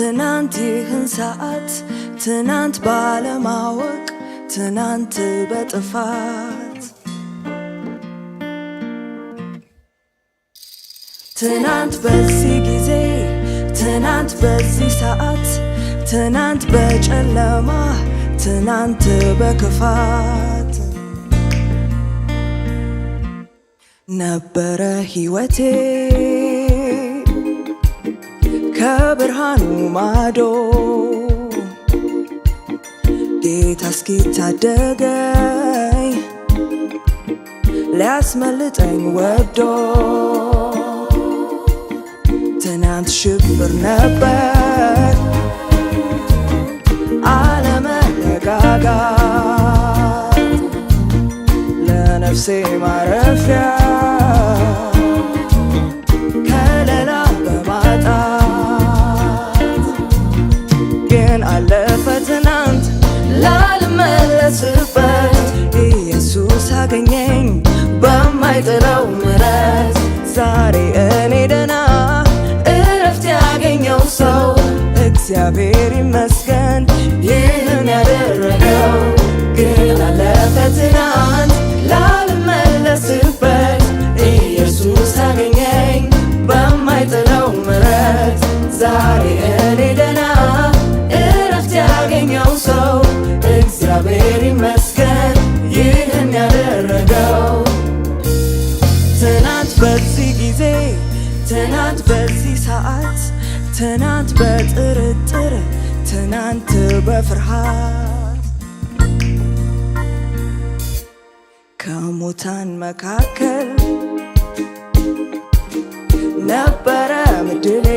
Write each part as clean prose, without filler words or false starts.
ትናንት ይህን ሰዓት ትናንት ባለማወቅ ትናንት በጥፋት ትናንት በዚህ ጊዜ ትናንት በዚህ ሰዓት ትናንት በጨለማ ትናንት በክፋት ነበረ ሕይወቴ ከብርሃኑ ማዶ ጌታ እስኪታደገኝ ሊያስመልጠኝ ወዶ ትናንት ሽብር ነበር አለመረጋጋት ለነፍሴ ማረፊያ ከለላ በማጣት ግን አለፈ ትናንት ላልመለስበት ኢየሱስ አገኘኝ በማይጥለው ምሕረት ዛሬ እኔ ደና እረፍት ያገኘው ሰው እግዚአብሔር ይመስገን ይህን ያደረገው ግን አለፈ ትናንት ላልመለስበት ኢየሱስ አገኘኝ በማይጥለው ምሕረት ዛሬ እኔ ደና እረፍት ያገኘው ሰው እግዚአብሔር ይመስገን ይህን ያደረገው ትናንት በዚህ ጊዜ ትናንት በዚህ ሰዓት ትናንት በጥርጥር ትናንት በፍርሃት ከሙታን መካከል ነበረ ምድሌ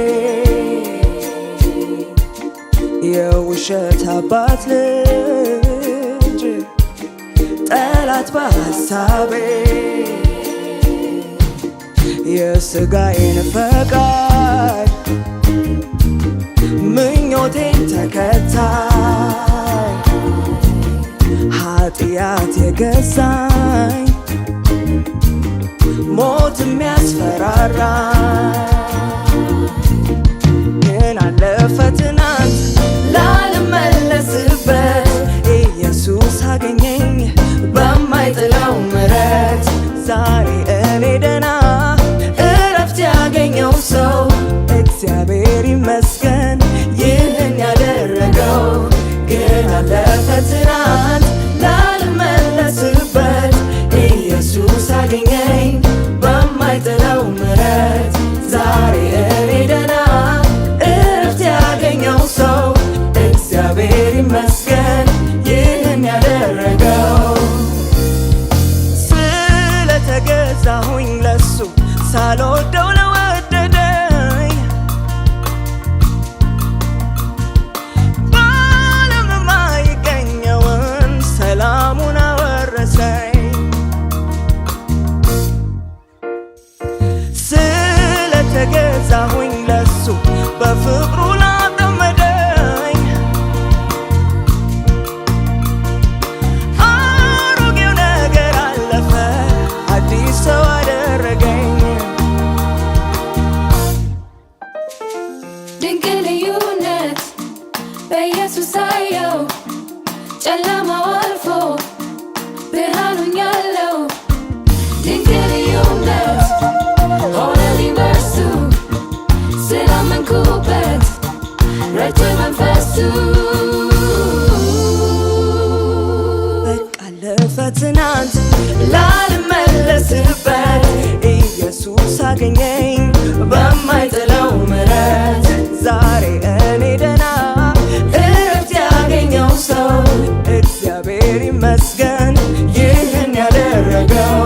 የውሸት አባት ልጅ ጠላት በሐሳቤ የሥጋዬን ፈቃድ ምኞቴን ተከታይ ኃጢአት የገዛኝ ሞት የሚያስፈራራኝ ግን አለፈ ትናንት ላልመለስበት ኢየሱስ አገኘኝ በማይጥለው ምሕረት ዛሬ እኔ ደና እረፍት ያገኘው ሰው እግዚአብሔር ይመስገን ይህን ያደረገው ግን አለፈ ትናንት ላልመለስበት ኢየሱስ አገኘኝ በማይጥለው ምሕረት ዛሬ እኔ ደና እረፍት ያገኘው ሰው እግዚአብሔር ይመስገን ይህን ያደረገው ስለተገዛሁኝ ለሱ ሳልወደው ለወደደኝ በዓለም የማይገኘውን ሰላሙን አወረሰኝ ስለተገዛሁኝ ለሱ በፍቅሩ ላጠመደኝ አሮጌው ነገር አለፈ አዲስ ሰው አደረገኝ ድንቅ ልዩነት በኢየሱስ አየው ጨለማው አልፎ ብርሃኑኛለው ድንቅ ልዩነት ሆነልኝ በርሱ ስላመንኩበት ረድቶኝ መንፈሱ በቃ አለፈ ትናንት ላልመለስበት ኢየሱስ አገኘኝ በማይጥለው ምሕረት ዛሬ እኔ ደና እረፍት ያገኘው ሰው እግዚአብሔር ይመስገን ይህን ያደረገው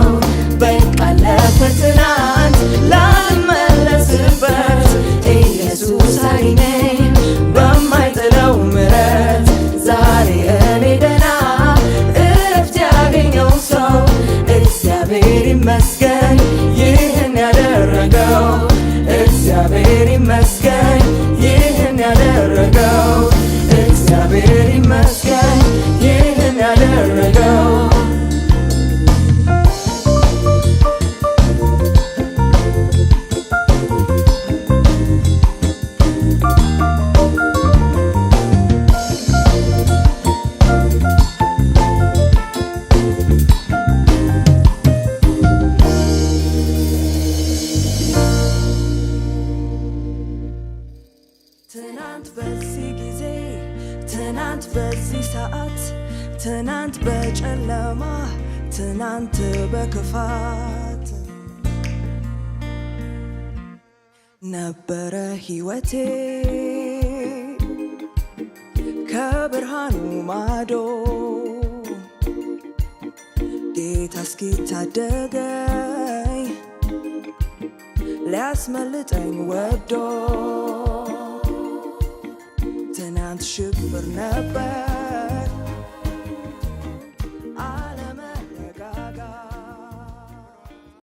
በቃ አለፈ ትናንት ላልመለስበት ኢየሱስ አገኘኝ በማይጥለው ምሕረት በፍርሃት ትናንት በጨለማ ትናንት በክፋት ነበረ ሕይወቴ ከብርሃኑ ማዶ ጌታ እስኪታደገኝ ሊያስመልጠኝ ወዶ ትናንት ሽብር ነበር